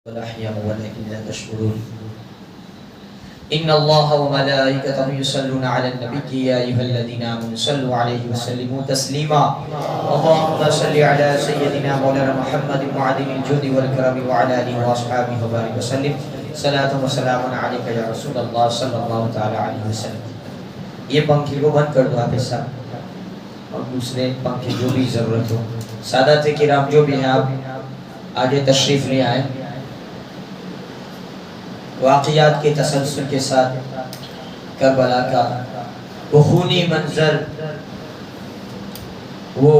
الأحياء ولكن لا تشكرون إن الله وملائكته يصلون على النبي يا أيها الذين آمنوا صلوا عليه وسلموا تسليما اللهم صل على سيدنا مولانا محمد معدن الجود والكرم وعلى آله وأصحابه وبارك وسلم صلاة وسلام عليك يا رسول الله صلى الله تعالى عليه وسلم. یہ پنکھے کو بند کر دو آپ صاحب اور دوسرے پنکھے جو بھی ضرورت ہو. سادات کرام جو بھی ہیں آپ آگے تشریف لے آئیں. واقعات کے تسلسل کے ساتھ کربلا کا وہ خونی منظر، وہ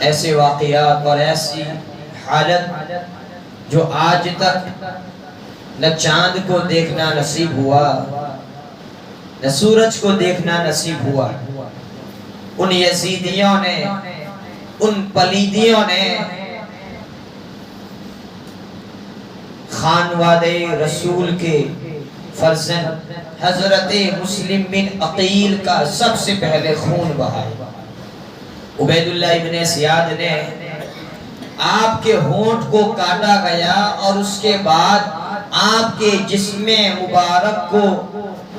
ایسے واقعات اور ایسی حالت جو آج تک نہ چاند کو دیکھنا نصیب ہوا نہ سورج کو دیکھنا نصیب ہوا. ان یزیدیوں نے، ان پلیدیوں نے خانوادے رسول کے فرزند حضرت مسلم بن عقیل کا سب سے پہلے خون بہایا. عبید اللہ ابن زیاد نے آپ کے ہونٹ کو کاٹا گیا اور اس کے بعد آپ کے جسم مبارک کو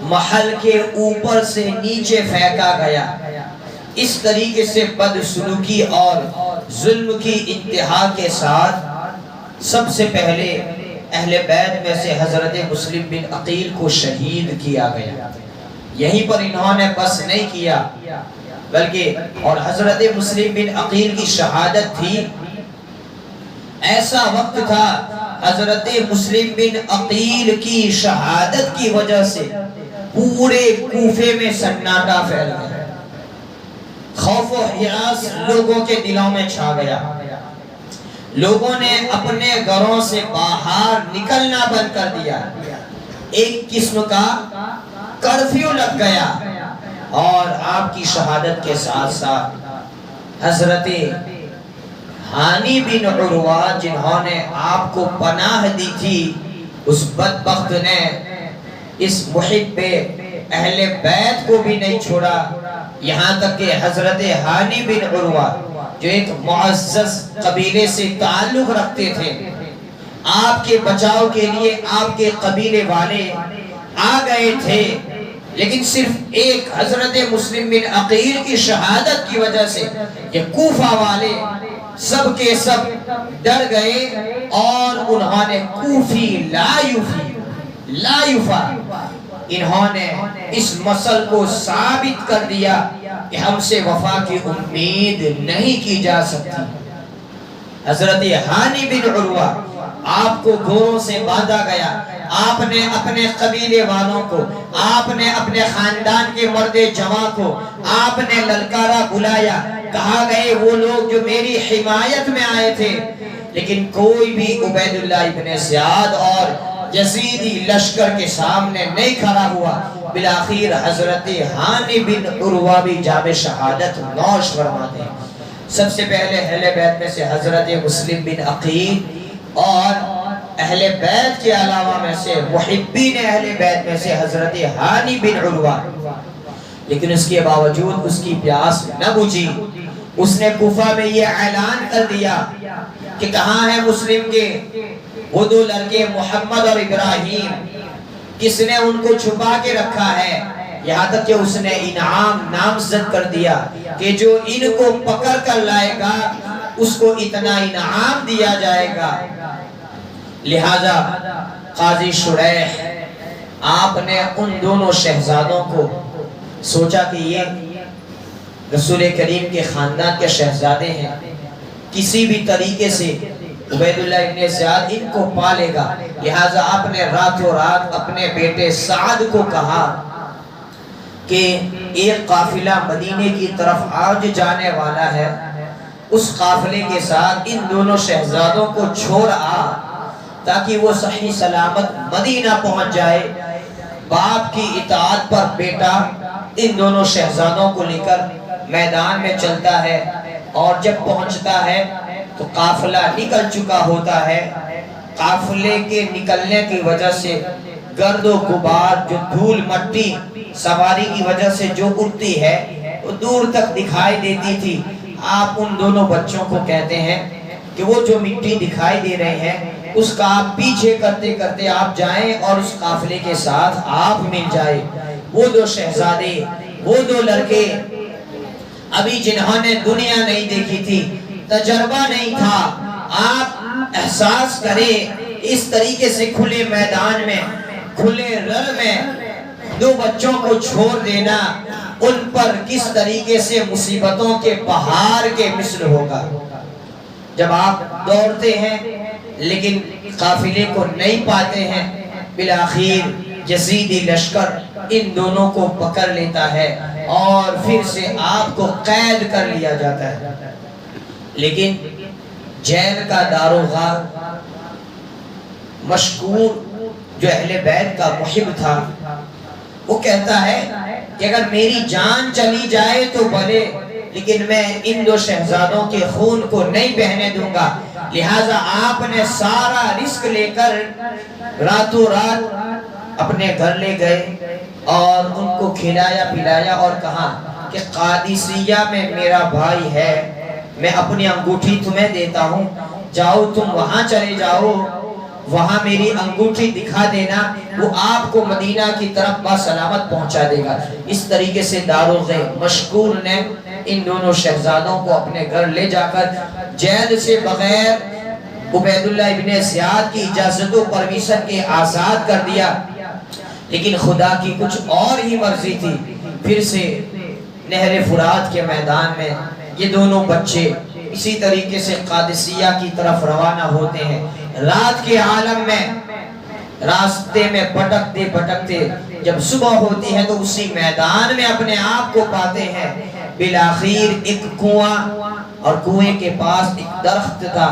محل کے اوپر سے نیچے پھینکا گیا. اس طریقے سے بدسلوکی اور ظلم کی انتہا کے ساتھ سب سے پہلے اہل بیت میں سے حضرت مسلم بن عقیل کو شہید کیا گیا. یہیں پر انہوں نے بس نہیں کیا بلکہ اور حضرت مسلم بن عقیل کی شہادت تھی. ایسا وقت تھا حضرت مسلم بن عقیل کی شہادت کی وجہ سے پورے کوفے میں سناٹا پھیل گیا. خوف و ہراس لوگوں کے دلوں میں چھا گیا. لوگوں نے اپنے گھروں سے باہر نکلنا بند کر دیا. ایک قسم کا کرفیو لگ گیا اور آپ کی شہادت کے ساتھ ساتھ حضرت ہانی بن عروہ جنہوں نے آپ کو پناہ دی تھی، اس بدبخت نے اس محب اہل بیت کو بھی نہیں چھوڑا. یہاں تک کہ حضرت ہانی بن عروہ جو ایک معزز قبیلے سے تعلق رکھتے تھے، آپ کے بچاؤ کے لیے آپ کے قبیلے والے آ گئے تھے، لیکن صرف ایک حضرت مسلم بن عقیل کی شہادت کی وجہ سے یہ کوفہ والے سب کے سب ڈر گئے اور انہوں نے کوفی لا یفا انہوں نے اس مسئلہ کو ثابت کر دیا کہ ہم سے وفا کی امید نہیں کی جا سکتی. حضرت ہانی بن عروہ آپ کو گھوڑوں سے باندھا گیا. آپ نے اپنے قبیلے والوں کو، آپ نے اپنے خاندان کے مرد جوان کو آپ نے للکارا بلایا. کہا گئے وہ لوگ جو میری حمایت میں آئے تھے، لیکن کوئی بھی عبید اللہ ابن زیاد اور یزیدی لشکر کے سامنے نہیں کھڑا ہوا. بالآخر حضرت ہانی بن عروہ بھی جام شہادت نوش فرماتے ہیں. سب سے پہلے اہل بیت میں سے حضرت مسلم بن عقیل اور اہل بیت کے علاوہ میں سے محبین اہل بیت میں سے حضرت ہانی بن عروہ. لیکن اس کے باوجود اس کی پیاس نہ بجھی. اس نے کوفہ میں یہ اعلان کر دیا کہ کہاں ہے مسلم کے وہ دو لڑکے محمد اور ابراہیم، کس نے ان کو چھپا کے رکھا ہے. یہاں تک کہ اس نے انعام نامزد کر دیا کہ جو ان کو پکڑ کر لائے گا اس کو اتنا انعام دیا جائے گا. لہذا قاضی شریح آپ نے ان دونوں شہزادوں کو سوچا کہ یہ رسول کریم کے خاندان کے شہزادے ہیں، کسی بھی طریقے سے عبید اللہ ابن زیاد ان کو پالے گا. لہذا آپ نے راتوں رات اپنے بیٹے سعد کو کہا کہ ایک قافلہ مدینے کی طرف آج جانے والا ہے، اس قافلے کے ساتھ ان دونوں شہزادوں کو چھوڑ آ تاکہ وہ صحیح سلامت مدینہ پہنچ جائے. باپ کی اطاعت پر بیٹا ان دونوں شہزادوں کو لے کر میدان میں چلتا ہے اور جب پہنچتا ہے تو قافلہ نکل چکا ہوتا ہے. قافلے کے نکلنے کی وجہ سے گرد و غبار، جو دھول مٹی سواری کی وجہ سے جو اڑتی ہے وہ دور تک دکھائی دیتی تھی. آپ ان دونوں بچوں کو کہتے ہیں کہ وہ جو مٹی دکھائی دے رہے ہیں اس کا آپ پیچھے کرتے کرتے آپ جائیں اور اس قافلے کے ساتھ آپ مل جائے۔ وہ دو شہزادے، وہ دو لڑکے ابھی جنہوں نے دنیا نہیں دیکھی تھی، تجربہ نہیں تھا، آپ احساس کریں اس طریقے سے کھلے میدان میں، کھلے رل میں دو بچوں کو چھوڑ دینا ان پر کس طریقے سے مصیبتوں کے پہاڑ کے مثل ہوگا۔ جب آپ دوڑتے ہیں لیکن قافلے کو نہیں پاتے ہیں، بالآخر یزیدی لشکر ان دونوں کو پکڑ لیتا ہے اور پھر سے آپ کو قید کر لیا جاتا ہے۔ لیکن جیل کا داروغہ مشکور جو اہل بیت کا محب تھا، وہ کہتا ہے کہ اگر میری جان چلی جائے تو بھلے، لیکن میں ان دو شہزادوں کے خون کو نہیں بہنے دوں گا۔ لہٰذا آپ نے سارا رزق لے کر راتوں رات اپنے گھر لے گئے اور ان کو کھلایا پلایا اور کہا کہ قادسیہ میں میرا بھائی ہے، میں اپنی انگوٹھی تمہیں دیتا ہوں، جاؤ تم وہاں چلے جاؤ، وہاں میری انگوٹھی دکھا دینا، وہ آپ کو مدینہ کی طرف بسلامت پہنچا دے گا۔ اس طریقے سے داروغہ مشکور نے ان دونوں شہزادوں کو اپنے گھر لے جا کر جیل سے بغیر عبید اللہ ابن زیاد کی اجازت و پرمیشن کے آزاد کر دیا۔ لیکن خدا کی کچھ اور ہی مرضی تھی، پھر سے نہر فرات کے میدان میں یہ دونوں بچے اسی طریقے سے قادسیہ کی طرف روانہ ہوتے ہیں۔ رات کے عالم میں راستے میں بھٹکتے بھٹکتے جب صبح ہوتی ہے تو اسی میدان میں اپنے آپ کو پاتے ہیں۔ بالآخر ایک کنواں اور کنویں کے پاس ایک درخت تھا،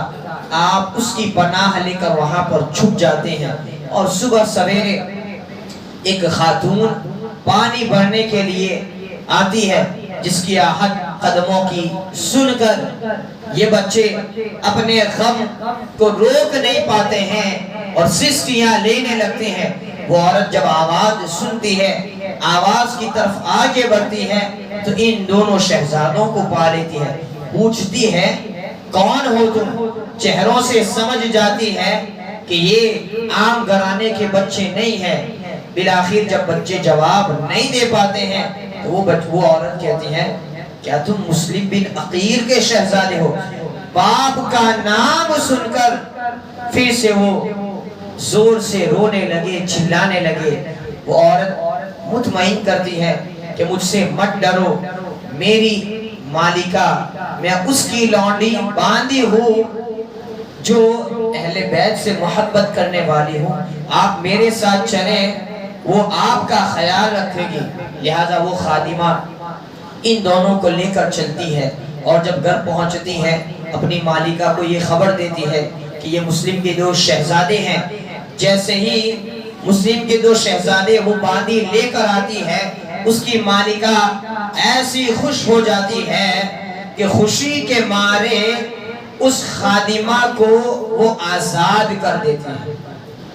آپ اس کی پناہ لے کر وہاں پر چھپ جاتے ہیں اور صبح سویرے ایک خاتون پانی بھرنے کے لیے آتی ہے، جس کی آہٹ قدموں کی سن کر یہ بچے اپنے غم کو روک نہیں پاتے ہیں اور سسکیاں لینے لگتے ہیں۔ وہ عورت جب آواز سنتی ہے، آواز کی طرف آگے بڑھتی ہے تو ان دونوں شہزادوں کو پا لیتی ہے، پوچھتی ہے کون ہو تم؟ چہروں سے سمجھ جاتی ہے کہ یہ عام گھرانے کے بچے نہیں ہیں۔ بالآخر جب بچے جواب نہیں دے پاتے ہیں تو وہ عورت کہتی ہے کیا تم مسلم بن عقیل کے شہزادے ہو؟ باپ کا نام سن کر پھر سے وہ زور سے رونے لگے، چلانے لگے۔ وہ عورت مطمئن کرتی ہے کہ مجھ سے مت ڈرو، میری مالکہ، میں اس کی لونڈی باندھی ہوں جو اہل بیت سے محبت کرنے والی ہوں، آپ میرے ساتھ چلیں، وہ آپ کا خیال رکھے گی۔ لہذا وہ خادمہ ان دونوں کو لے کر چلتی ہے اور جب گھر پہنچتی ہے اپنی مالکہ کو یہ خبر دیتی ہے کہ یہ مسلم کے دو شہزادے ہیں۔ جیسے ہی مسلم کے دو شہزادے وہ باندھی لے کر آتی ہے، اس کی مالکہ ایسی خوش ہو جاتی ہے کہ خوشی کے مارے اس خادمہ کو وہ آزاد کر دیتی ہے۔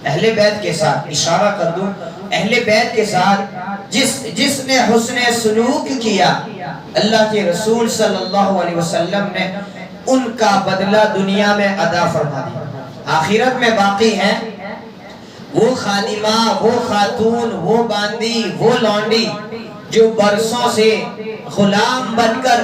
اہل بیت کے ساتھ اشارہ کر دوں، اہل بیت کے ساتھ جس نے حسن سلوک کیا، اللہ کے رسول صلی اللہ علیہ وسلم نے ان کا بدلہ دنیا میں ادا فرما دیا، آخرت میں باقی ہے۔ وہ خادمہ، وہ خاتون، وہ باندی، وہ لونڈی جو برسوں سے غلام بن کر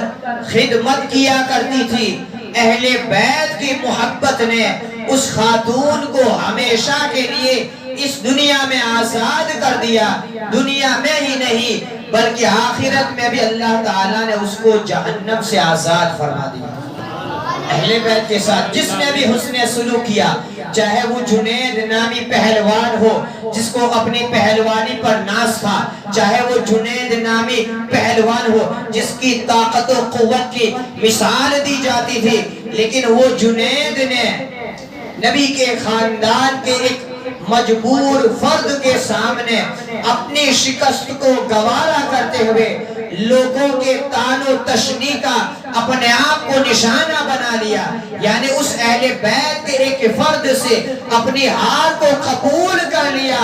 خدمت کیا کرتی تھی، اہل بیت کی محبت نے اس خاتون کو ہمیشہ کے لیے اس دنیا میں آزاد کر دیا۔ دنیا میں ہی نہیں بلکہ آخرت میں بھی اللہ تعالیٰ نے اس کو جہنم سے آزاد فرما دیا۔ اہل بیت کے ساتھ جس نے بھی حسن سلوک کیا، چاہے وہ جنید نامی پہلوان ہو جس کو اپنی پہلوانی پر ناز تھا، چاہے وہ جنید نامی پہلوان ہو جس کی طاقت و قوت کی مثال دی جاتی تھی، لیکن وہ جنید نے نبی کے خاندان کے ایک مجبور فرد کے سامنے اپنی شکست کو گوارا کرتے ہوئے لوگوں کے طعن و تشنیع کا اپنے آپ کو نشانہ بنا لیا، یعنی اس اہل بیت کے ایک فرد سے اپنی ہار کو قبول کر لیا۔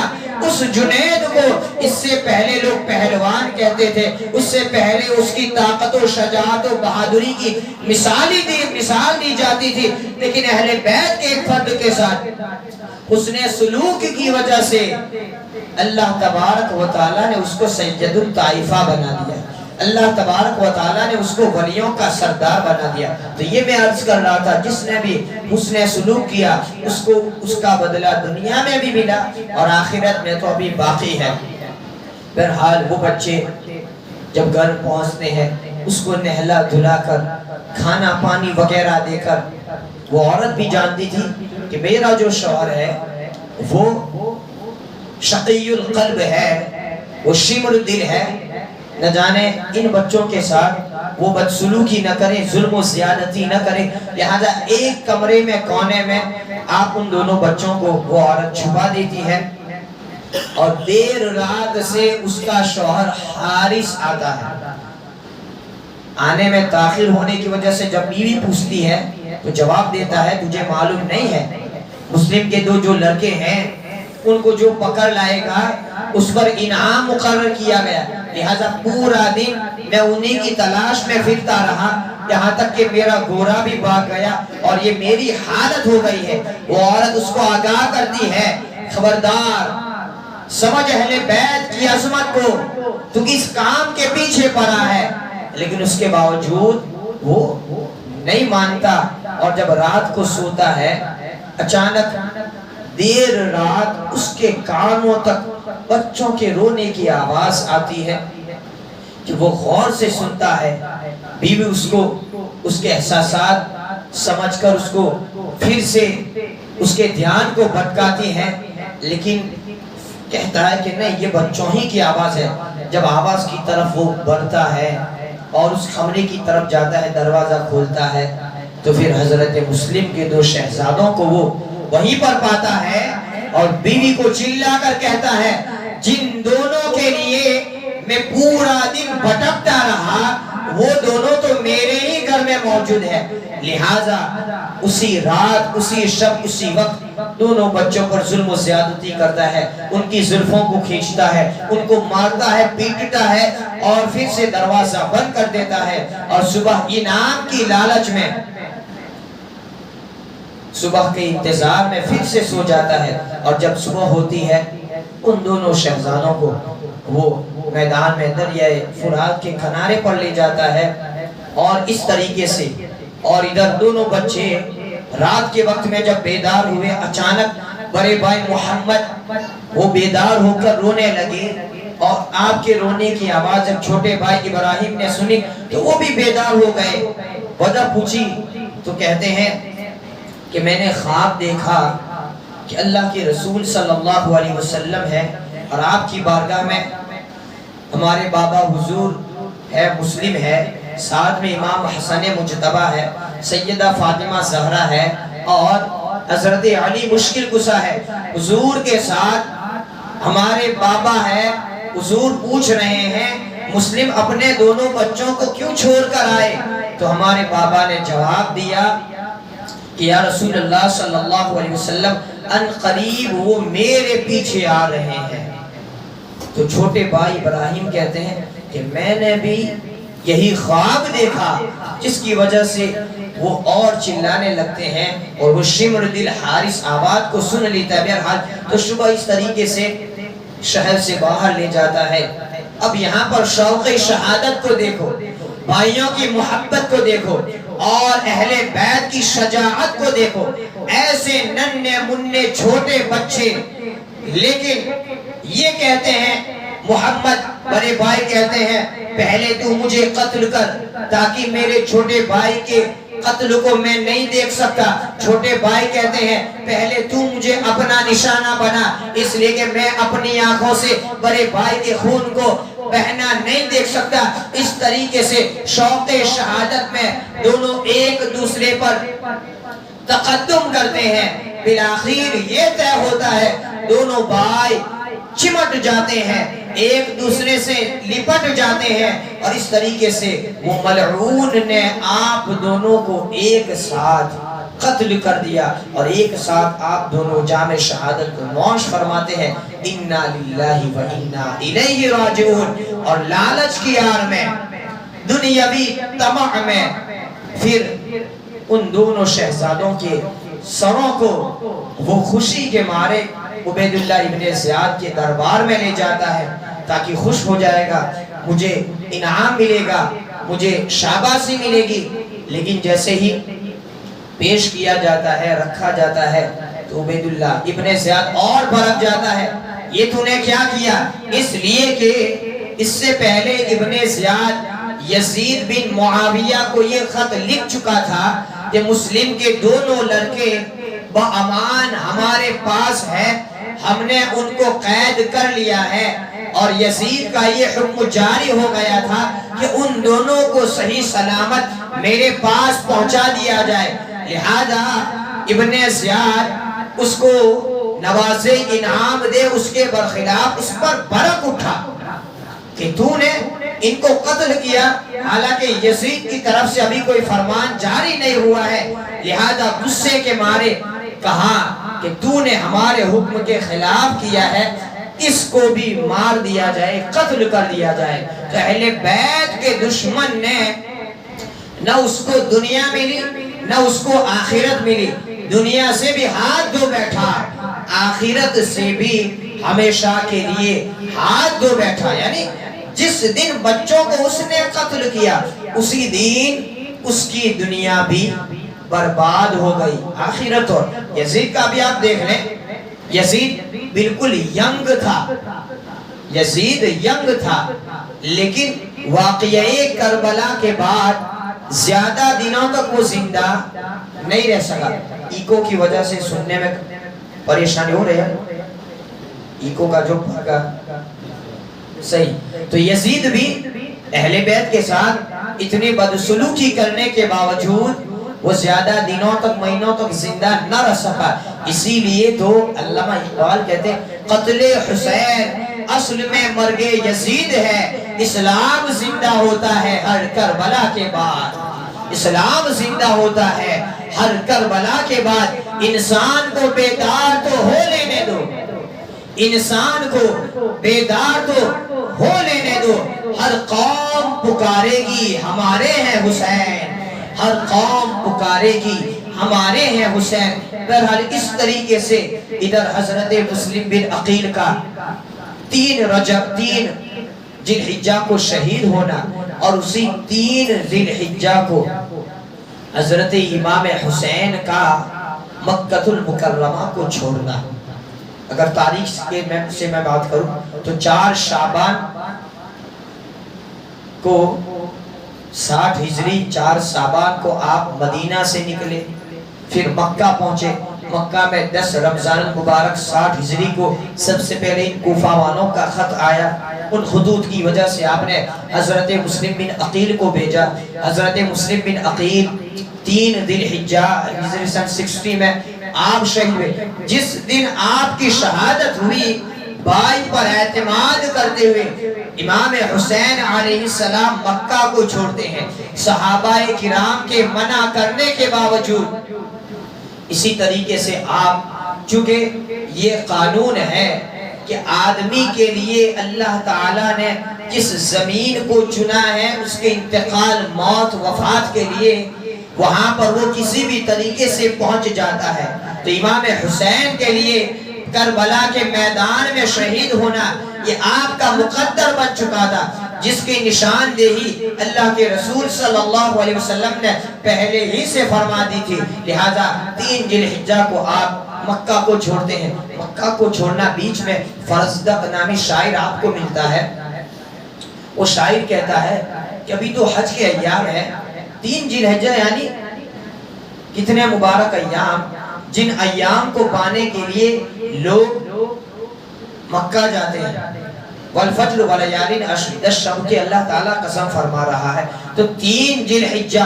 اس جنید کو اس سے پہلے لوگ پہلوان کہتے تھے، اس سے پہلے اس کی طاقت و شجاعت و بہادری کی مثال دی جاتی تھی، لیکن اہل بیت کے ایک فرد کے ساتھ حسن سلوک کی وجہ سے اللہ تبارک و تعالیٰ نے اس کو سید الطائفہ بنا دیا، اللہ تبارک و تعالیٰ نے اس کو ولیوں کا سردار بنا دیا۔ تو یہ میں عرض کر رہا تھا، جس نے بھی حسن سلوک کیا اس کو اس کا بدلہ دنیا میں بھی ملا اور آخرت میں تو ابھی باقی ہے۔ بہرحال وہ بچے جب گھر پہنچتے ہیں اس کو نہلا دھلا کر کھانا پانی وغیرہ دے کر، وہ عورت بھی جانتی تھی کہ میرا جو شوہر ہے وہ شقی القلب ہے، وہ شمر دل ہے، نہ جانے ان بچوں کے ساتھ وہ بدسلوکی نہ کرے، ظلم و زیادتی نہ کرے، لہذا ایک کمرے میں کونے میں آپ ان دونوں بچوں کو وہ عورت چھپا دیتی ہے، اور دیر رات سے اس کا شوہر حارث آتا ہے۔ آنے میں تاخیر ہونے کی وجہ سے جب بیوی پوچھتی ہے تو جواب دیتا ہے تجھے معلوم نہیں ہے، مسلم کے دو جو لڑکے ہیں ان کو جو پکڑ لائے گا اس پر انعام مقرر کیا گیا، لہذا پورا دن میں انہی کی تلاش میں پھرتا رہا، یہاں تک کہ میرا گھوڑا بھی بھاگ گیا اور یہ میری حالت ہو گئی ہے۔ وہ عورت اس کو آگاہ کرتی ہے، خبردار سمجھ اہل بیت کی عظمت کو، تو کس کام کے پیچھے پڑا ہے، لیکن اس کے باوجود وہ نہیں مانتا، اور جب رات کو سوتا ہے اچانک دیر رات اس کے کانوں تک بچوں کے رونے کی آواز آتی ہے کہ وہ غور سے سنتا ہے۔ بیوی اس کو اس کے احساسات سمجھ کر اس کو پھر سے اس کے دھیان کو بھٹکاتی ہے، لیکن کہتا ہے کہ نہیں یہ بچوں ہی کی آواز ہے۔ جب آواز کی طرف وہ بڑھتا ہے اور اس کمرے کی طرف جاتا ہے، دروازہ کھولتا ہے تو پھر حضرت مسلم کے دو شہزادوں کو وہ وہیں پر پاتا ہے، اور بیوی کو چلا کر کہتا ہے جن دونوں کے لیے میں پورا دن بھٹکتا رہا وہ دونوں تو میرے ہی گھر میں موجود ہے، لہٰذا اسی رات اسی شب اسی وقت دونوں بچوں پر ظلم و زیادتی کرتا ہے، ان کی زلفوں کو کھینچتا ہے، ان کو مارتا ہے، پیٹتا ہے اور پھر سے دروازہ بند کر دیتا ہے، اور صبح انعام کی لالچ میں صبح کے انتظار میں پھر سے سو جاتا ہے، اور جب صبح ہوتی ہے ان دونوں شہزادوں کو وہ میدان میں دریائے فرات کے کنارے پر لے جاتا ہے، اور اس طریقے سے، اور ادھر دونوں بچے رات کے وقت میں جب بیدار ہوئے اچانک بڑے بھائی محمد وہ بیدار ہو کر رونے لگے، اور آپ کے رونے کی آواز جب چھوٹے بھائی ابراہیم نے سنی تو وہ بھی بیدار ہو گئے۔ وجہ پوچھی تو کہتے ہیں کہ میں نے خواب دیکھا کہ اللہ کے رسول صلی اللہ علیہ وسلم ہے، اور آپ کی بارگاہ میں ہمارے بابا حضور ہے، مسلم ہے، ساتھ میں امام حسن مجتبہ ہے، سیدہ فاطمہ زہرا ہے، اور حضرت علی مشکل کشا ہے، حضور کے ساتھ ہمارے بابا ہے۔ حضور پوچھ رہے ہیں مسلم اپنے دونوں بچوں کو کیوں چھوڑ کر آئے؟ تو ہمارے بابا نے جواب دیا کہ یا رسول اللہ صلی اللہ علیہ وسلم ان قریب وہ میرے پیچھے آ رہے ہیں۔ تو چھوٹے بھائی ابراہیم کہتے ہیں کہ میں نے بھی یہی خواب دیکھا، جس کی وجہ سے وہ اور چلانے لگتے ہیں، اور وہ شمر دل حارث آواز کو سن لیتا ہے۔ بہرحال تو صبح اس طریقے سے شہر سے باہر لے جاتا ہے۔ اب یہاں پر شوق شہادت کو دیکھو، بھائیوں کی محبت کو دیکھو، اور اہل بیت کی شجاعت کو دیکھو۔ ایسے ننھے منھے چھوٹے بچے، لیکن یہ کہتے ہیں محمد بڑے بھائی کہتے ہیں پہلے تو مجھے قتل کر تاکہ میرے چھوٹے بھائی کے قتل کو میں نہیں دیکھ سکتا۔ چھوٹے بھائی کہتے ہیں پہلے تو مجھے اپنا نشانہ بنا، اس لیے کہ میں اپنی آنکھوں سے بڑے بھائی کے خون کو بہنا نہیں دیکھ سکتا۔ اس طریقے سے شوق شہادت میں دونوں ایک دوسرے پر تقدم کرتے ہیں۔ بالآخر یہ طے ہوتا ہے دونوں بھائی چمٹ جاتے ہیں، ایک دوسرے سے لپٹ جاتے ہیں، اور اس طریقے سے وہ ملعون نے آپ دونوں کو ایک ساتھ قتل کر دیا، اور ایک ساتھ آپ دونوں جام شہادت کو نوش فرماتے ہیں، انا للہ و انا الیہ راجعون۔ اور لالچ کی آڑ میں، دنیاوی طمع میں، پھر ان دونوں شہزادوں کے سروں کو وہ خوشی کے مارے عبید اللہ ابن زیاد کے دربار میں لے جاتا ہے، تاکہ خوش ہو جائے گا، مجھے انعام ملے گا، مجھے شاباشی ملے گی۔ لیکن جیسے ہی پیش کیا جاتا ہے، رکھا جاتا ہے، تو عبید اللہ ابن زیاد اور بھڑک جاتا ہے، یہ تو نے کیا کیا؟ اس لیے کہ اس سے پہلے ابن زیاد یزید بن معاویہ کو یہ خط لکھ چکا تھا کہ مسلم کے دونوں لڑکے بامان ہمارے پاس ہیں، ہم نے ان کو قید کر لیا ہے، اور یزید کا یہ حکم جاری ہو گیا تھا کہ ان دونوں کو صحیح سلامت میرے پاس پہنچا دیا جائے، لہذا ابن زیاد اس کو نواز انعام دے، اس کے برخلاف اس پر بھڑک اٹھا کہ تو نے ان کو قتل کیا، حالانکہ یزید کی طرف سے ابھی کوئی فرمان جاری نہیں ہوا ہے، لہذا غصے کے مارے کہا کہ تو نے ہمارے حکم کے خلاف کیا ہے، اس کو بھی مار دیا جائے، قتل کر دیا جائے۔ تو اہل بیت کے دشمن نے نہ اس کو دنیا ملی، نہ اس کو آخرت ملی، دنیا سے بھی ہاتھ دھو بیٹھا، آخرت سے بھی ہمیشہ کے لیے ہاتھ دھو بیٹھا۔ یعنی جس دن بچوں کو اس نے قتل کیا، اسی دن اس کی دنیا بھی برباد ہو گئی، آخرت۔ اور یزید کا بھی آپ دیکھ لیں، یزید بالکل ینگ تھا، یزید ینگ تھا، لیکن واقعہ کربلا کے بعد زیادہ دنوں تک وہ زندہ نہیں رہ سکا۔ ایکو کی وجہ سے سننے میں پریشانی ہو رہی ہے، ایکو کا جو بھاگا صحیح۔ تو یزید بھی اہل بیت کے ساتھ اتنی بدسلوکی کرنے کے باوجود وہ زیادہ دنوں تک، مہینوں تک زندہ نہ رہ سکا۔ اسی لیے تو علامہ اقبال کہتے ہیں قتل حسین اصل میں مرگ یزید ہے، اسلام زندہ ہوتا ہے ہر کربلا کے بعد، اسلام زندہ ہوتا ہے ہر کربلا کے بعد۔ انسان کو بیدار تو ہو لینے دو، انسان کو بیدار تو ہو لینے دو، ہر قوم پکارے گی ہمارے ہیں حسین، ہر قوم پکارے گی ہمارے ہیں حسین۔ بہرحال اس طریقے سے ادھر حضرت مسلم بن عقیل کا 3 ذی الحجہ کو شہید ہونا، اور اسی 3 ذی الحجہ کو حضرت امام حسین کا مکہ المکرمہ کو چھوڑنا۔ اگر تاریخ سے میں بات کروں تو 4 شعبان کو 60 ہجری 4 شعبان کو آپ مدینہ سے نکلے، پھر مکہ پہنچے، مکہ میں 10 رمضان المبارک 60 ہجری کو سب سے پہلے کوفہ والوں کا خط آیا، ان خطوط کی وجہ سے آپ نے حضرت مسلم بن عقیل کو بھیجا۔ حضرت مسلم بن عقیل 3 ذی الحجہ ہجری سن 60 میں آپ شہید ہوئے۔ جس دن آپ کی شہادت ہوئی، بائی پر اعتماد کرتے ہوئے امام حسین علیہ السلام مکہ کو چھوڑتے ہیں، صحابہ کرام کے منع کرنے کے باوجود۔ اسی طریقے سے آپ، چونکہ یہ قانون ہے کہ آدمی کے لیے اللہ تعالیٰ نے جس زمین کو چنا ہے، اس کے انتقال، موت، وفات کے لیے وہاں پر وہ کسی بھی طریقے سے پہنچ جاتا ہے۔ تو امام حسین کے لیے کربلا کے میدان میں شہید ہونا یہ آپ کا مقدر بن چکا تھا، جس کی نشاندہی اللہ کے رسول صلی اللہ علیہ وسلم نے پہلے ہی سے فرما دی تھی۔ لہذا 3 ذی الحجہ کو آپ مکہ کو چھوڑتے ہیں۔ مکہ کو چھوڑنا، بیچ میں فرزدق نامی شاعر آپ کو ملتا ہے، وہ شاعر کہتا ہے کہ ابھی تو حج کے ایام ہے، 3 ذی الحجہ یعنی کتنے مبارک ایام، جن ایام کو پانے کے لیے لوگ مکہ جاتے ہیں۔ والفجر ولیالین عشر، 10 شب کے اللہ تعالیٰ قسم فرما رہا ہے۔ تو 3 ذی الحجہ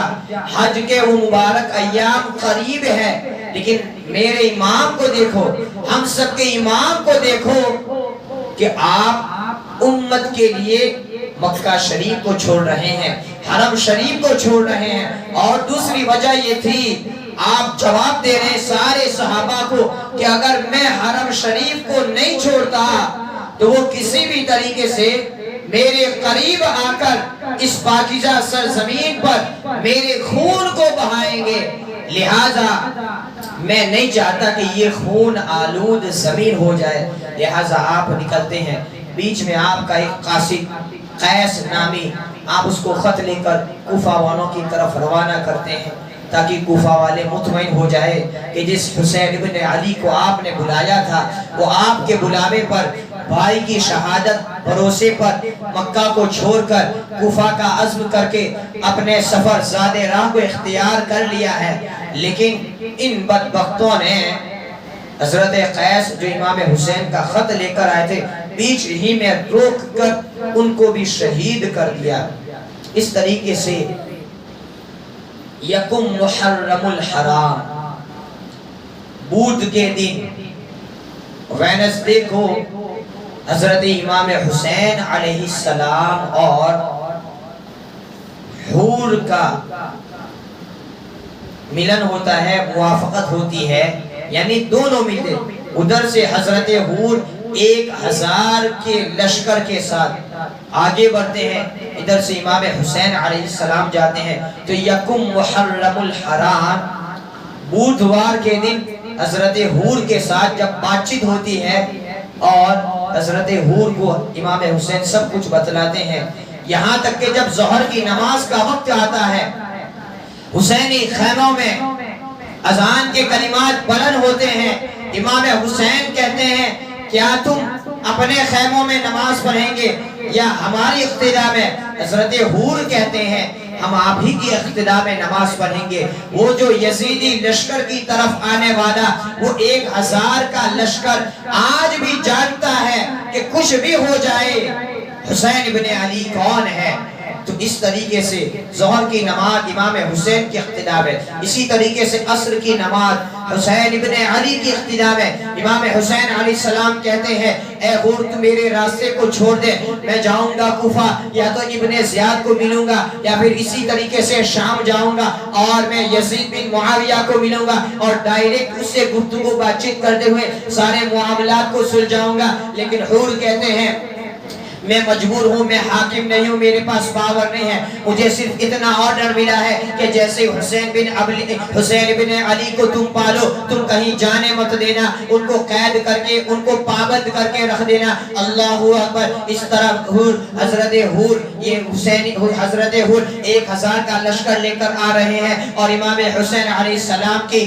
حج کے وہ مبارک ایام قریب ہے، لیکن میرے امام کو دیکھو، ہم سب کے امام کو دیکھو کہ آپ امت کے لیے مکہ شریف کو چھوڑ رہے ہیں، حرم شریف کو چھوڑ رہے ہیں، اور دوسری وجہ یہ تھی، آپ جواب دے رہے ہیں سارے صحابہ کو کہ اگر میں حرم شریف کو نہیں چھوڑتا تو وہ کسی بھی طریقے سے میرے قریب آ کر اس پاکیزہ سرزمین پر میرے خون کو بہائیں گے، لہذا میں نہیں چاہتا کہ یہ خون آلود زمین ہو جائے، لہذا آپ نکلتے ہیں۔ بیچ میں آپ کا ایک قاصد قیس نامی، آپ اس کو خط لے کر کوفہ والوں کی طرف روانہ کرتے ہیں تاکہ کوفہ والے مطمئن ہو جائے کہ جس حسین ابن علی کو آپ نے بلایا تھا وہ آپ کے بلاوے پر، بھائی کی شہادت بھروسے پر مکہ کو چھوڑ کر کوفہ کا عزم کر کے اپنے سفر زاد راہ کو اختیار کر لیا ہے۔ لیکن ان بدبختوں نے حضرت قیس جو امام حسین کا خط لے کر آئے تھے بیچ ہی میں روک کر ان کو بھی شہید کر دیا۔ اس طریقے سے یکم محرم الحرام، بدھ کے دن، وینسڈے کو حضرت امام حسین علیہ السلام اور حور کا ملن ہوتا ہے، موافقت ہوتی ہے، یعنی دونوں ملتے، ادھر سے حضرت حور 1000 کے لشکر کے ساتھ آگے بڑھتے ہیں، ادھر سے امام حسین علیہ السلام جاتے ہیں۔ تو یکم محرم الحرام، بدھوار کے دن حضرت حور کے ساتھ جب بات چیت ہوتی ہے اور حضرت حور کو امام حسین سب کچھ بتلاتے ہیں، یہاں تک کہ جب ظہر کی نماز کا وقت آتا ہے، حسینی خیموں میں اذان کے کلمات بلند ہوتے ہیں، امام حسین کہتے ہیں کیا تم اپنے خیموں میں نماز پڑھیں گے یا ہماری اقتداء میں؟ حضرت حور کہتے ہیں ہم آپ ہی کی اقتداء میں نماز پڑھیں گے۔ وہ جو یزیدی لشکر کی طرف آنے والا وہ 1000 کا لشکر آج بھی جانتا ہے کہ کچھ بھی ہو جائے حسین بن علی کون ہے۔ تو اس طریقے سے ظہر کی نماز امام حسین کی اقتداء میں، اسی طریقے سے عصر کی نماز حسین ابن علی کی اقتداء میں، امام حسین علیہ السلام کہتے ہیں اے حور تو میرے راستے کو چھوڑ دے، میں جاؤں گا کوفہ، یا تو ابن زیاد کو ملوں گا یا پھر اسی طریقے سے شام جاؤں گا اور میں یزید بن معاویہ کو ملوں گا اور ڈائریکٹ اس سے گفتگو بات چیت کرتے ہوئے سارے معاملات کو سلجھاؤں گا۔ لیکن حور کہتے ہیں میں مجبور ہوں، میں حاکم نہیں ہوں، میرے پاس پاور نہیں ہے، مجھے صرف اتنا آرڈر ملا ہے کہ جیسے حسین بن علی کو تم پالو، تم کہیں جانے مت دینا، ان کو قید کر کے ان کو پابند کر کے رکھ دینا۔ اللہ اکبر۔ اس طرح حضرت حور، یہ حضرت حور 1000 کا لشکر لے کر آ رہے ہیں اور امام حسین علیہ السلام کی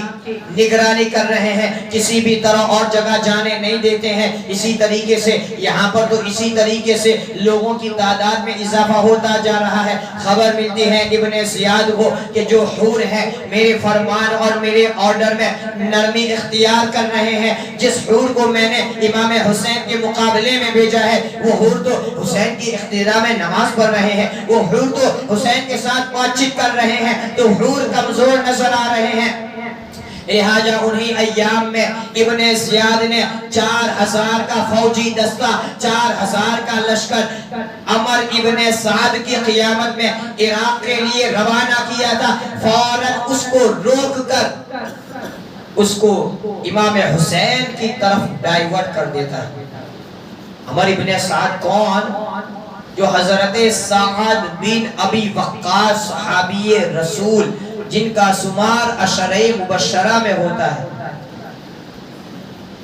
نگرانی کر رہے ہیں، کسی بھی طرح اور جگہ جانے نہیں دیتے ہیں۔ اسی طریقے سے یہاں پر تو اسی طریقے سے لوگوں کی تعداد میں اضافہ ہوتا جا رہا ہے۔ خبر ملتی ہے ابن زیاد کو کہ جو حور ہے میرے فرمان اور میرے آرڈر میں نرمی اختیار کر رہے ہیں، جس حور کو میں نے امام حسین کے مقابلے میں بھیجا ہے وہ حور تو حسین کی اقتداء میں نماز پڑھ رہے ہیں، وہ حور تو حسین کے ساتھ بات چیت کر رہے ہیں، تو حور کمزور نظر آ رہے ہیں۔ لہٰذا انہی ایام میں ابن زیاد نے 4000 کا فوجی دستہ، 4000 کا لشکر عمر ابن سعد کی قیامت میں عراق کے لیے روانہ کیا تھا۔ فوراً اس کو روک کر اس کو امام حسین کی طرف ڈائیورٹ کر دیتا ہے۔ عمر ابن سعد کون؟ جو حضرت سعد بن ابی وقاص صحابی رسول جن کا شمار عشرہ مبشرہ میں ہوتا ہے،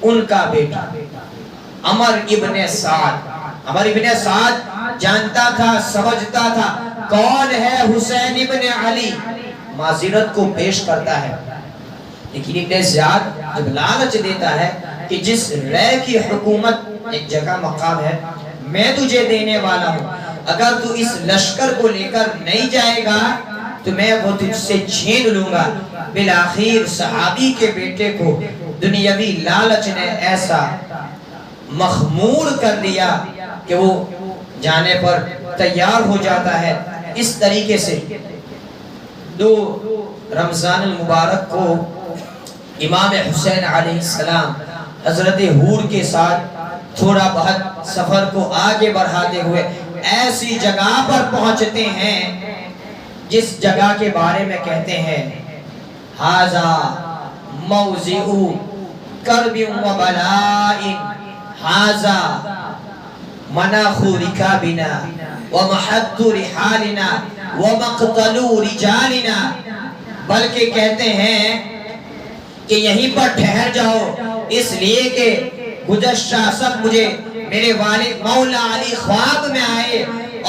ان کا بیٹا عمر ابن سعد۔ عمر ابن سعد جانتا تھا، سمجھتا تھا کون ہے حسین ابن علی، معذرت کو پیش کرتا ہے۔ لیکن ابن زیاد جب لالچ دیتا ہے کہ جس رے کی حکومت ایک جگہ مقام ہے میں تجھے دینے والا ہوں، اگر تو اس لشکر کو لے کر نہیں جائے گا تو میں وہ تجھ سے چھین لوں گا۔ بالآخر صحابی کے بیٹے کو دنیاوی لالچ نے ایسا مخمور کر دیا کہ وہ جانے پر تیار ہو جاتا ہے۔ اس طریقے سے 2 رمضان المبارک کو امام حسین علیہ السلام حضرت حور کے ساتھ تھوڑا بہت سفر کو آگے بڑھاتے ہوئے ایسی جگہ پر پہنچتے ہیں جس جگہ کے بارے میں کہتے ہیں ھذا موضع کرب و بلاء ھذا مناخ رکابنا ومحط رحالنا ومقتل رجالنا، بلکہ کہتے ہیں کہ یہیں پر ٹھہر جاؤ، اس لیے کہ گزشتہ سب مجھے میرے والد مولا علی خواب میں آئے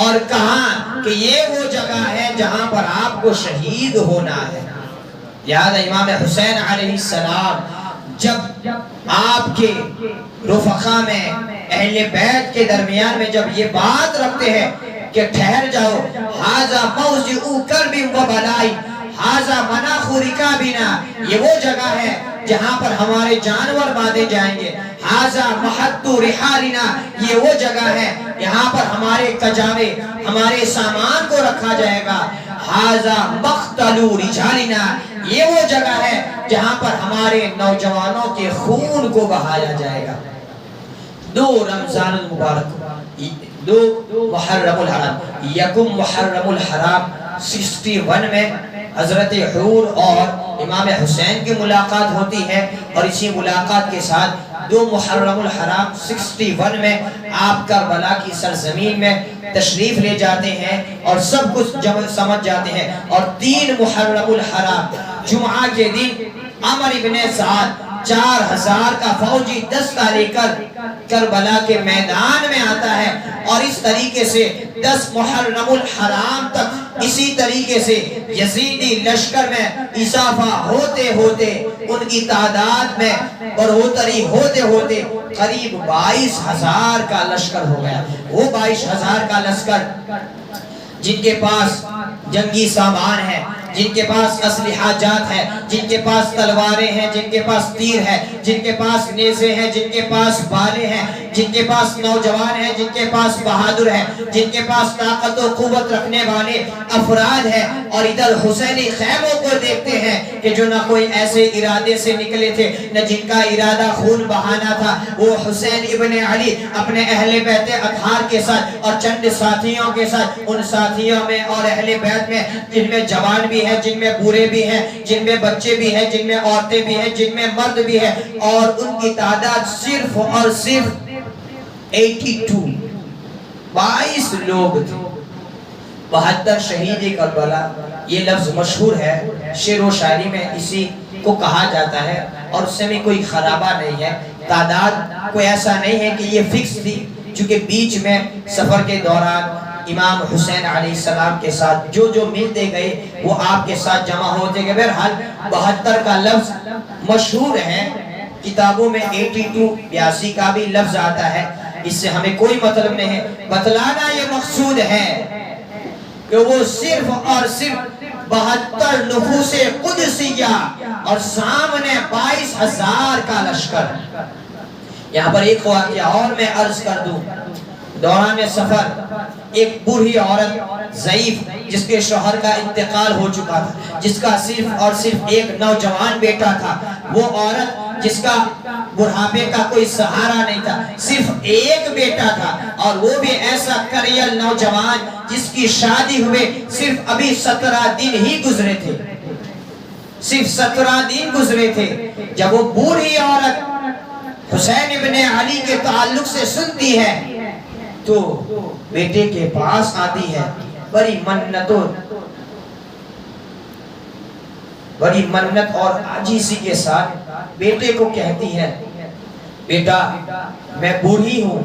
اور کہا کہ یہ وہ جگہ ہے جہاں پر آپ کو شہید ہونا ہے۔ لہذا امام حسین علیہ السلام جب آپ کے رفقا میں اہل بیت کے درمیان میں جب یہ بات رکھتے ہیں کہ ٹھہر جاؤ، ھذا موضع کرب و بلاء ھذا مناخ رکابنا، یہ وہ جگہ ہے جہاں پر ہمارے جانور باندھے جائیں گے، ھذا محط رحالنا، یہ وہ جگہ ہے یہاں پر ہمارے کجاوے ہمارے سامان کو رکھا جائے گا، ھذا مقتل رجالنا، یہ وہ جگہ ہے جہاں پر ہمارے نوجوانوں کے خون کو بہایا جائے گا۔ دو رمضان المبارک، دو محرم الحرام، یکم محرم الحرام 61 میں حضرت حور اور امام حسین کی ملاقات ہوتی ہے، اور اسی ملاقات کے ساتھ 2 محرم الحرام 61 میں آپ کربلا کی سرزمین میں تشریف لے جاتے ہیں اور سب کچھ سمجھ جاتے ہیں، اور 3 محرم الحرام جمعہ کے دن عمر ابن سعد 4000 کا فوجی دستہ لے کر کربلا کے میدان میں آتا ہے، اور اس طریقے سے 10 محرم الحرام تک اسی طریقے سے یزیدی لشکر میں اضافہ ہوتے ہوتے ان کی تعداد میں بڑھوتری ہوتے ہوتے قریب 22,000 کا لشکر ہو گیا۔ وہ 22,000 کا لشکر جن کے پاس جنگی سامان ہے، جن کے پاس اسلحہ جات ہے، جن کے پاس تلواریں ہیں، جن کے پاس تیر ہے، جن کے پاس نیزے ہیں، جن کے پاس بالے ہیں، جن کے پاس نوجوان ہیں، جن کے پاس بہادر ہیں، جن کے پاس طاقت و قوت رکھنے والے افراد ہیں، اور ادھر حسینی خیموں کو دیکھتے ہیں کہ جو نہ کوئی ایسے ارادے سے نکلے تھے، نہ جن کا ارادہ خون بہانا تھا، وہ حسین ابن علی اپنے اہل بیت اطہار کے ساتھ اور چند ساتھیوں کے ساتھ، ان ساتھیوں میں اور اہل بیت میں جن میں جوان بھی ہیں، جن میں بوڑھے بھی ہیں، جن میں بچے بھی ہیں، جن میں عورتیں بھی ہیں، جن میں مرد بھی ہیں، اور ان کی تعداد صرف اور صرف 22 لوگ تھے۔ 72 شہید کربلا، یہ لفظ مشہور ہے، شعر و شاعری میں اسی کو کہا جاتا ہے، اور اس سے بھی کوئی خرابہ نہیں ہے، تعداد کوئی ایسا نہیں ہے کہ یہ فکس تھی، چونکہ بیچ میں سفر کے دوران امام حسین علیہ السلام کے ساتھ جو جو ملتے گئے وہ آپ کے ساتھ جمع ہوتے گئے۔ بہرحال 72 کا لفظ مشہور ہے، کتابوں میں 82 کا بھی لفظ آتا ہے، اس سے ہمیں کوئی مطلب نہیں ہے، بتلانا یہ مقصود ہے کہ وہ صرف اور صرف 72 نفوس قدسیہ اور سامنے 22,000 کا لشکر۔ یہاں پر ایک واقعہ اور میں عرض کر دوں، دوران سفر ایک بوڑھی عورت ضعیف جس کے شوہر کا انتقال ہو چکا تھا، جس کا صرف اور صرف ایک نوجوان بیٹا تھا، وہ عورت جس کا بڑھاپے کا کوئی سہارا نہیں تھا، صرف ایک بیٹا تھا، اور وہ بھی ایسا کریل نوجوان جس کی شادی ہوئے صرف ابھی 17 دن ہی گزرے تھے، صرف 17 دن گزرے تھے۔ جب وہ بوڑھی عورت حسین ابن علی کے تعلق سے سنتی ہے تو بیٹے کے پاس آتی ہے، بڑی منت اور عاجزی کے ساتھ بیٹے کو کہتی ہے، بیٹا میں بوڑھی ہوں،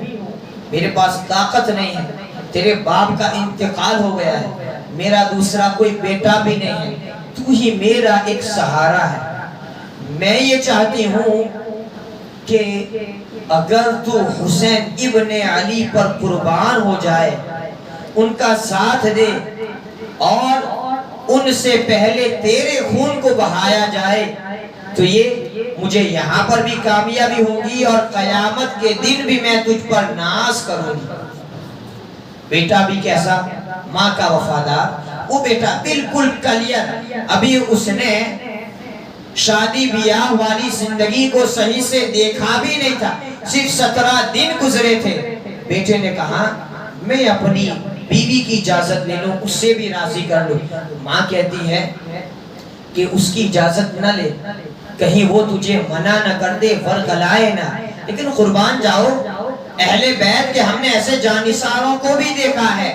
میرے پاس طاقت نہیں ہے، تیرے باپ کا انتقال ہو گیا ہے، میرا دوسرا کوئی بیٹا بھی نہیں ہے، تو ہی میرا ایک سہارا ہے، میں یہ چاہتی ہوں کہ اگر تو حسین ابن علی پر قربان ہو جائے، ان کا ساتھ دے، اور ان سے پہلے تیرے خون کو بہایا جائے، تو یہ مجھے یہاں پر بھی کامیابی ہوگی اور قیامت کے دن بھی میں تجھ پر ناز کروں گی۔ بیٹا بھی کیسا؟ ماں کا وفادار، وہ بیٹا بالکل کلیئر، ابھی اس نے شادی بیاہ والی زندگی کو صحیح سے دیکھا بھی نہیں تھا، صرف 17 دن گزرے تھے۔ بیٹے نے کہا میں اپنی بیوی کی اجازت لے لوں، اس سے بھی راضی کر لوں۔ ماں کہتی ہے کہ اس کی اجازت نہ لے، کہیں وہ تجھے منع نہ کر دے، ورگلائے نہ، لیکن قربان جاؤ اہل بیت کے ہم نے ایسے جانثاروں کو بھی دیکھا ہے،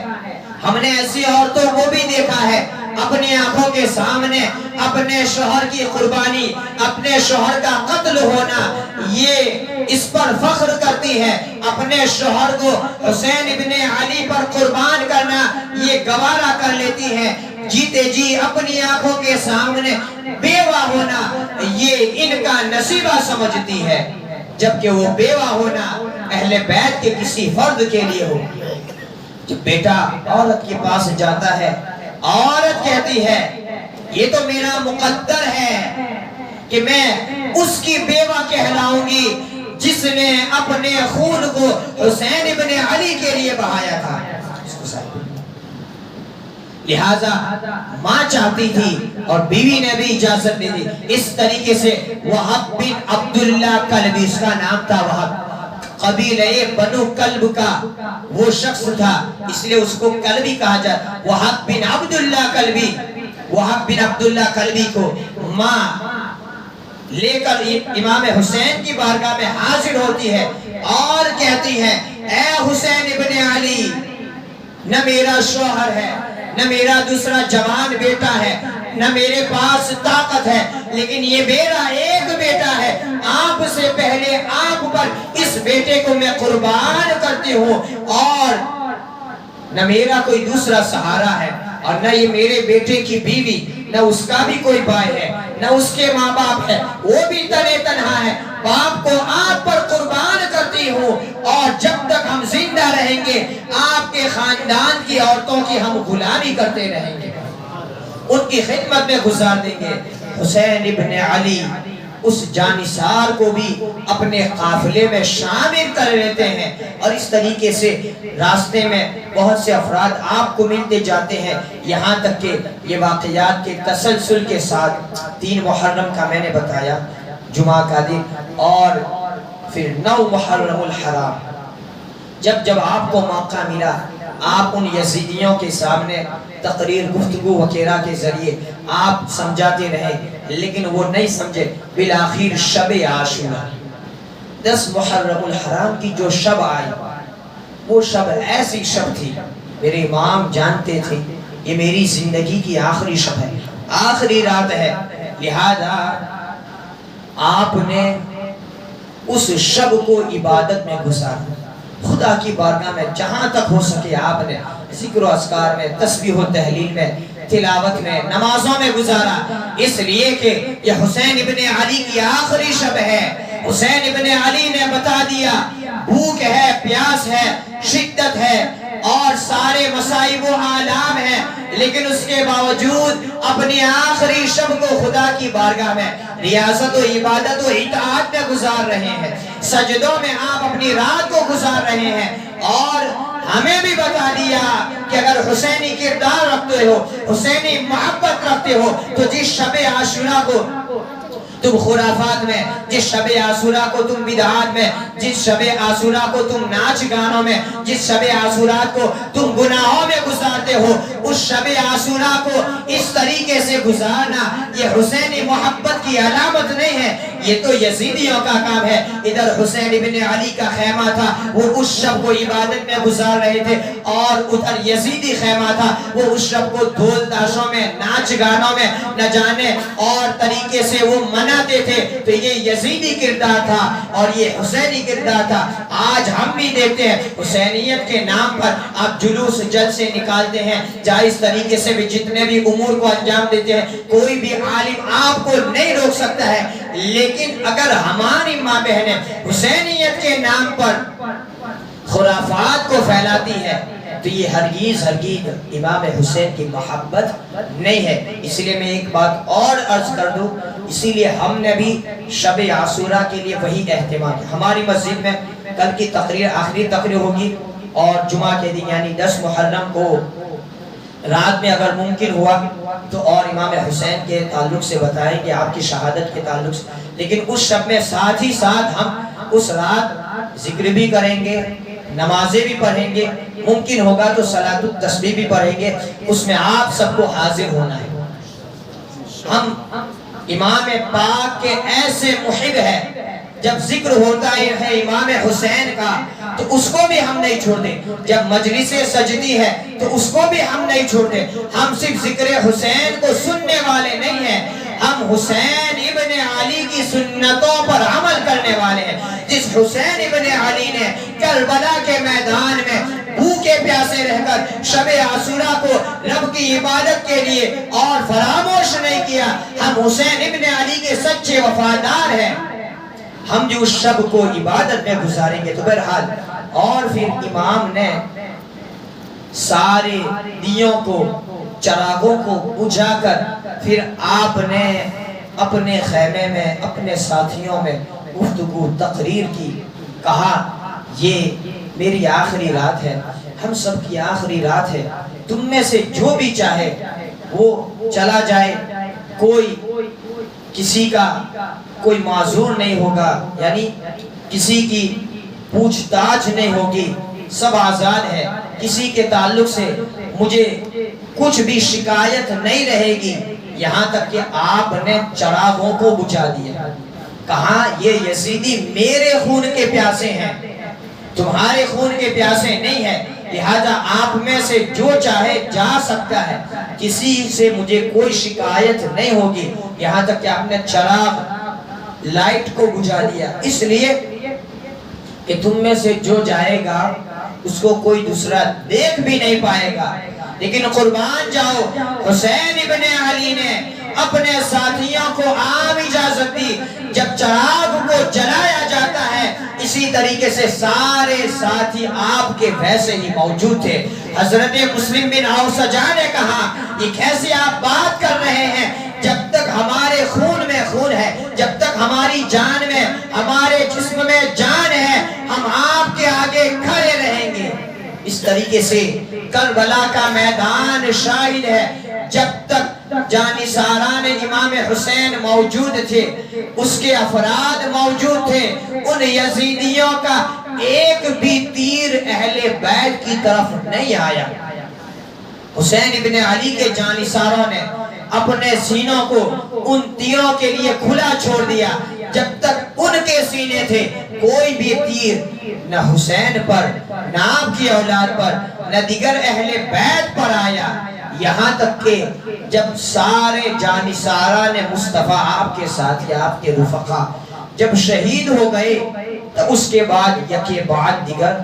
ہم نے ایسی عورتوں کو بھی دیکھا ہے اپنی آنکھوں کے سامنے اپنے شوہر کی قربانی، اپنے شوہر کا قتل ہونا، یہ اس پر فخر کرتی ہے، اپنے شوہر کو حسین ابن علی پر قربان کرنا یہ گوارا کر لیتی ہے، جیتے جی اپنی آنکھوں کے سامنے بیوہ ہونا یہ ان کا نصیبہ سمجھتی ہے، جبکہ وہ بیوہ ہونا اہل بیت کے کسی فرد کے لیے ہو۔ جب بیٹا عورت کے پاس جاتا ہے، عورت کہتی ہے یہ تو میرا مقدر ہے کہ میں اس کی بیوہ کہلاؤں گی جس نے اپنے خون کو حسین ابن علی کے لیے بہایا تھا۔ لہٰذا ماں چاہتی تھی اور بیوی نے بھی اجازت دی تھی۔ اس طریقے سے وہب بن عبداللہ کلبی، اس کا نام تھا وہب، قبیلہ بنو کلب کا وہ شخص تھا، اس لیے اس کو کلبی کہا جاتا۔ وہب بن عبداللہ کلبی، وہب بن عبداللہ کلبی کو ماں لے کر امام حسین کی بارگاہ میں حاضر ہوتی ہے اور کہتی ہے اے حسین ابن علی، نہ میرا شوہر ہے، نہ میرا دوسرا جوان بیٹا ہے، نہ میرے پاس طاقت ہے، لیکن یہ میرا ایک بیٹا ہے، آپ سے پہلے آپ پر اس بیٹے کو میں قربان کرتی ہوں، اور نہ میرا کوئی دوسرا سہارا ہے، اور نہ یہ میرے بیٹے کی بیوی، نہ اس کا بھی کوئی بھائی ہے، نہ اس کے ماں باپ ہے، وہ بھی تنے تنہا ہے، باپ کو آپ پر قربان کرتی ہوں، اور جب تک ہم زندہ رہیں گے آپ کے خاندان کی عورتوں کی ہم غلامی کرتے رہیں گے، ان کی خدمت میں گزار دیں گے۔ حسین ابن علی اس جانثار کو بھی اپنے قافلے میں شامل کر لیتے ہیں، اور اس طریقے سے راستے میں بہت سے افراد آپ کو ملتے جاتے ہیں، یہاں تک کہ یہ واقعات کے تسلسل کے ساتھ 3 محرم کا میں نے بتایا جمعہ کا دن، اور پھر 9 محرم الحرام، جب آپ کو موقع ملا آپ ان یزیدیوں کے سامنے تقریر، گفتگو وغیرہ کے ذریعے آپ سمجھاتے رہے، لیکن وہ نہیں سمجھے۔ بالآخر شب عاشورہ 10 محرم الحرام کی جو شب آئی، وہ شب ایسی شب تھی، میرے امام جانتے تھے یہ میری زندگی کی آخری شب ہے، آخری رات ہے، لہذا آپ نے اس شب کو عبادت میں گزارا، خدا کی بارگاہ میں جہاں تک ہو سکے آپ نے ذکر و اذکار میں، تسبیح و تحلیل میں، تلاوت میں، نمازوں میں گزارا، اس لیے کہ یہ حسین ابن علی کی آخری شب ہے۔ حسین ابن علی نے بتا دیا بھوک ہے، پیاس ہے، شدت ہے اور سارے مصائب و آلام ہیں، لیکن اس کے باوجود اپنی آخری شب کو خدا کی بارگاہ میں ریاضت و عبادت و اطاعت میں گزار رہے ہیں، سجدوں میں آپ اپنی رات کو گزار رہے ہیں، اور ہمیں بھی بتا دیا کہ اگر حسینی کردار رکھتے ہو، حسینی محبت رکھتے ہو، تو جس شب عاشورہ کو تم خرافات میں، جس شب عاشورہ کو تم بدعات میں، جس شب عاشورہ کو تم ناچ گانوں میں، جس شب عاشورہ کو تم گناہوں میں گزارتے ہو، اس شب عاشورہ کو اس طریقے سے گزارنا یہ حسینی محبت کی علامت نہیں ہے، یہ تو یزیدیوں کا کام ہے۔ ادھر حسین ابن علی کا خیمہ تھا، وہ اس شب کو عبادت میں گزار رہے تھے، اور ادھر یزیدی خیمہ تھا، وہ اس شب کو دھول تاشوں میں، ناچ گانوں میں، نہ جانے اور طریقے سے وہ مناتے تھے۔ تو یہ یزیدی کردار تھا اور یہ حسینی کردار تھا۔ آج ہم بھی دیکھتے ہیں حسینیت کے نام پر آپ جلوس جلسے نکالتے ہیں، جائز طریقے سے بھی جتنے بھی امور کو انجام دیتے ہیں، کوئی بھی عالم آپ کو نہیں روک سکتا ہے، لیکن اگر ہماری ماں بہنیں حسینیت کے نام پر خرافات کو پھیلاتی ہے تو یہ ہرگز امام حسین کی محبت نہیں ہے۔ اس لیے میں ایک بات اور عرض کر دوں، اسی لیے ہم نے بھی شب عاشورہ کے لیے وہی اہتمام کیا۔ ہماری مسجد میں کل کی تقریر آخری تقریر ہوگی، اور جمعہ کے دن یعنی 10 محرم کو رات میں اگر ممکن ہوا تو اور امام حسین کے تعلق سے بتائیں گے، آپ کی شہادت کے تعلق سے، لیکن اس شب میں ساتھ ہی ساتھ ہم اس رات ذکر بھی کریں گے، نمازیں بھی پڑھیں گے، ممکن ہوگا تو صلاۃ التسبیح بھی پڑھیں گے، اس میں آپ سب کو حاضر ہونا ہے۔ ہم امام پاک کے ایسے محب ہیں، جب ذکر ہوتا ہے امام حسین کا تو اس کو بھی ہم نہیں چھوڑتے، جب مجلس سجدی ہے تو اس کو بھی ہم نہیں چھوڑتے۔ ہم صرف ذکر حسین کو سننے والے نہیں ہیں، ہم حسین ابن علی کی سنتوں پر عمل کرنے والے ہیں۔ جس حسین ابن علی نے کربلا کے میدان میں بھوکے پیاسے رہ کر شب عاشوراء کو رب کی عبادت کے لیے اور فراموش نہیں کیا، ہم حسین ابن علی کے سچے وفادار ہیں، ہم جو اس شب کو عبادت میں گزاریں گے۔ تو بہرحال اور پھر امام نے سارے دیوں کو، چراغوں کو بجھا کر پھر آپ نے اپنے خیمے میں اپنے ساتھیوں میں گفتگو تقریر کی، کہا یہ میری آخری رات ہے، ہم سب کی آخری رات ہے، تم میں سے جو بھی چاہے وہ چلا جائے، کوئی کسی کا کوئی معذور نہیں ہوگا، یعنی کسی کی پوچھ تاچھ نہیں ہوگی، سب آزاد ہے، کسی کے تعلق سے مجھے کچھ بھی شکایت نہیں رہے گی، یہاں تک کہ آپ نے چراغوں کو بجھا دیا۔ کہا یہ یزیدی میرے خون کے پیاسے ہیں، تمہارے خون کے پیاسے نہیں ہیں، لہذا آپ میں سے جو چاہے جا سکتا ہے، کسی سے مجھے کوئی شکایت نہیں ہوگی، یہاں تک کہ آپ نے چراغ لائٹ کو بجھا دیا، اس لیے کہ تم میں سے جو جائے گا اس کو کوئی دوسرا دیکھ بھی نہیں پائے گا۔ لیکن قربان جاؤ، حسین ابن علی نے اپنے ساتھیوں کو عام اجازت دی، جب چراغ کو جلایا جاتا ہے اسی طریقے سے سارے ساتھی آپ کے ویسے ہی موجود تھے۔ حضرت مسلم بن اوسجا نے کہا یہ کیسے آپ بات کر رہے ہیں، جب تک ہمارے خون میں خون ہے، جب تک ہماری جان میں، ہمارے جسم میں جان ہے، ہم آپ کے آگے کھڑے رہیں گے۔ اس طریقے سے کربلا کا میدان شاہد ہے، جب تک جانثاران امام حسین موجود تھے، اس کے افراد موجود تھے، ان یزیدیوں کا ایک بھی تیر اہل بیت کی طرف نہیں آیا۔ حسین ابن علی کے جانثاروں نے اپنے سینوں کو ان تیروں کے لیے کھلا چھوڑ دیا، جب تک ان کے سینے تھے کوئی بھی تیر نہ حسین پر، نہ آپ کی اولاد پر، نہ دیگر اہل بیت پر آیا، یہاں تک کہ جب سارے جانثاران مصطفیٰ آپ کے ساتھ آپ کے رفقا جب شہید ہو گئے تو اس کے بعد یکے بعد دیگر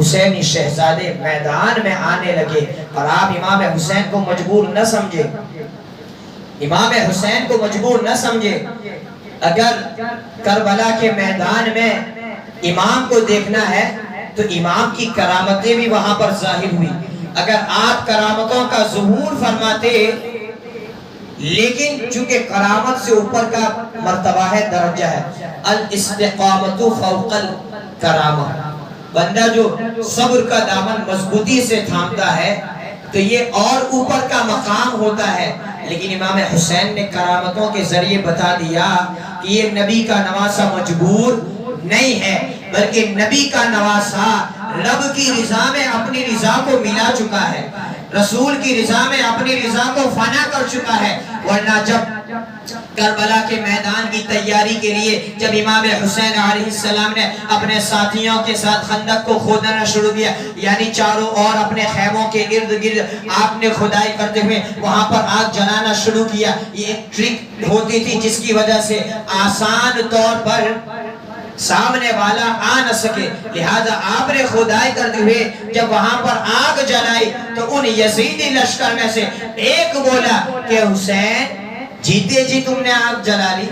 حسینی شہزادے میدان میں آنے لگے، اور آپ امام حسین کو مجبور نہ سمجھے، امام حسین کو مجبور نہ سمجھے۔ اگر کربلا کے میدان میں امام کو دیکھنا ہے تو امام کی کرامتیں بھی وہاں پر ظاہر ہوئی، اگر آپ کرامتوں کا ظہور فرماتے، لیکن چونکہ کرامت سے اوپر کا مرتبہ ہے، درجہ ہے، الاستقامت فوق الکرامہ، بندہ جو صبر کا دامن مضبوطی سے تھامتا ہے تو یہ اور اوپر کا مقام ہوتا ہے۔ لیکن امام حسین نے کرامتوں کے ذریعے بتا دیا کہ یہ نبی کا نواسا مجبور نہیں ہے، بلکہ نبی کا نواسا رب کی رضا میں اپنی رضا کو ملا چکا ہے، رسول کی رضا میں اپنی رضا کو فنا کر چکا ہے۔ ورنہ جب کربلا کے میدان کی تیاری کے لیے جب امام حسین علیہ السلام نے اپنے ساتھیوں کے ساتھ خندق کو کھودنا شروع کیا، یعنی چاروں اور اپنے خیموں کے ارد گرد آپ نے کھدائی کرتے ہوئے وہاں پر آگ جلانا شروع کیا، یہ ایک ٹرک ہوتی تھی جس کی وجہ سے آسان طور پر سامنے والا آ نہ سکے، لہذا آپ نے کھدائی کرتے ہوئے جب وہاں پر آگ جلائی تو ان یزیدی لشکر میں سے ایک بولا کہ حسین جیتے جی تم نے آگ جلا لی،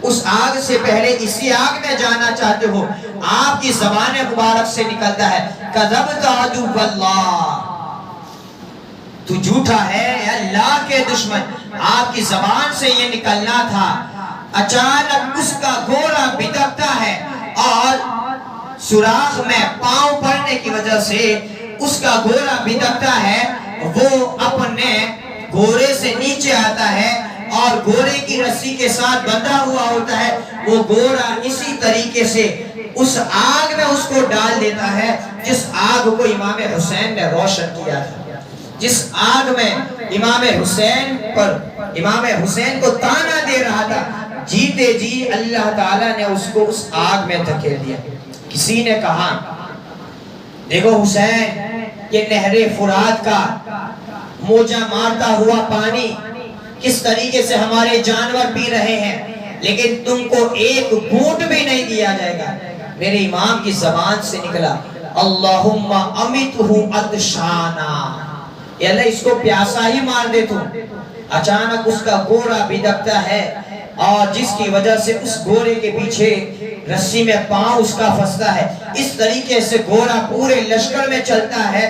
اس آگ سے پہلے اسی آگ میں جانا چاہتے ہو؟ آپ کی زبان مبارک سے نکلتا ہے کذبت عدو اللہ، تو جھوٹا ہے اللہ کے دشمن، آپ کی زبان سے یہ نکلنا تھا۔ اچانک اس کا گھوڑا بھٹکتا ہے اور سوراخ میں پاؤں پڑنے کی وجہ سے اس کا گھوڑا بھٹکتا ہے، وہ اپنے گھوڑے سے نیچے آتا ہے اور گھوڑے کی رسی کے ساتھ بندھا ہوا ہوتا ہے، وہ گھوڑا اسی طریقے سے اس آگ میں اس کو ڈال دیتا ہے جس آگ کو امام حسین نے روشن کیا تھا، جس آگ میں امام حسین کو تانا دے رہا تھا، جیتے جی اللہ تعالیٰ نے اس کو اس آگ میں دھکیل دیا۔ کسی نے کہا دیکھو حسین، یہ نہر فرات کا موجہ مارتا ہوا پانی کس طریقے سے ہمارے جانور پی رہے ہیں، لیکن تم کو ایک گھونٹ بھی نہیں دیا جائے گا۔ میرے امام کی زبان سے نکلا اللہم امیتہ عطشانا، اے اللہ اس کو پیاسا ہی مار دے تو۔ اچانک اس کا گھوڑا بھدکتا ہے اور جس کی وجہ سے اس گھوڑے کے پیچھے رسی میں پاؤں اس کا پھنستا ہے۔ اس طریقے سے گھوڑا پورے لشکر میں چلتا ہے،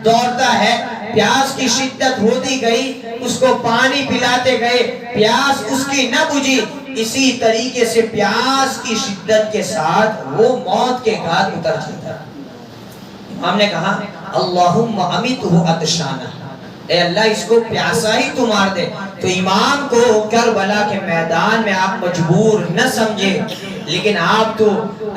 دوڑتا ہے، پیاس کی شدت ہوتی گئی، اس کو پانی پلاتے گئے، پیاس اس کی نہ بجھی، اسی طریقے سے پیاس کی شدت کے ساتھ وہ موت کے گھاٹ اتر جاتا۔ ہم نے کہا اللہم امیتہ عطشانا، اے اللہ اس کو پیاسا ہی تو مار دے۔ تو امام کو کربلا کے میدان میں آپ مجبور نہ سمجھے، لیکن آپ تو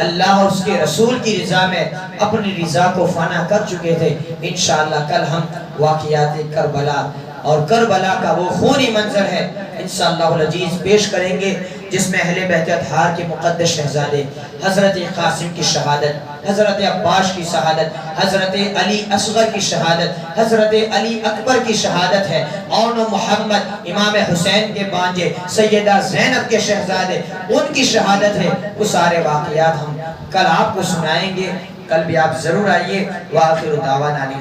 اللہ اور اس کے رسول کی رضا میں اپنی رضا کو فنا کر چکے تھے۔ انشاءاللہ کل ہم واقعات کربلا اور کربلا کا وہ خونی منظر ہے انشاءاللہ العزیز پیش کریں گے، جس میں اہل بیت اطہار کے مقدس شہزادے حضرت قاسم کی شہادت، حضرت عباس کی شہادت، حضرت علی اصغر کی شہادت، حضرت علی اکبر کی شہادت ہے، اور محمد امام حسین کے بانجے سیدہ زینب کے شہزادے ان کی شہادت ہے۔ وہ سارے واقعات ہم کل آپ کو سنائیں گے، کل بھی آپ ضرور آئیے۔ وآخر دعوانا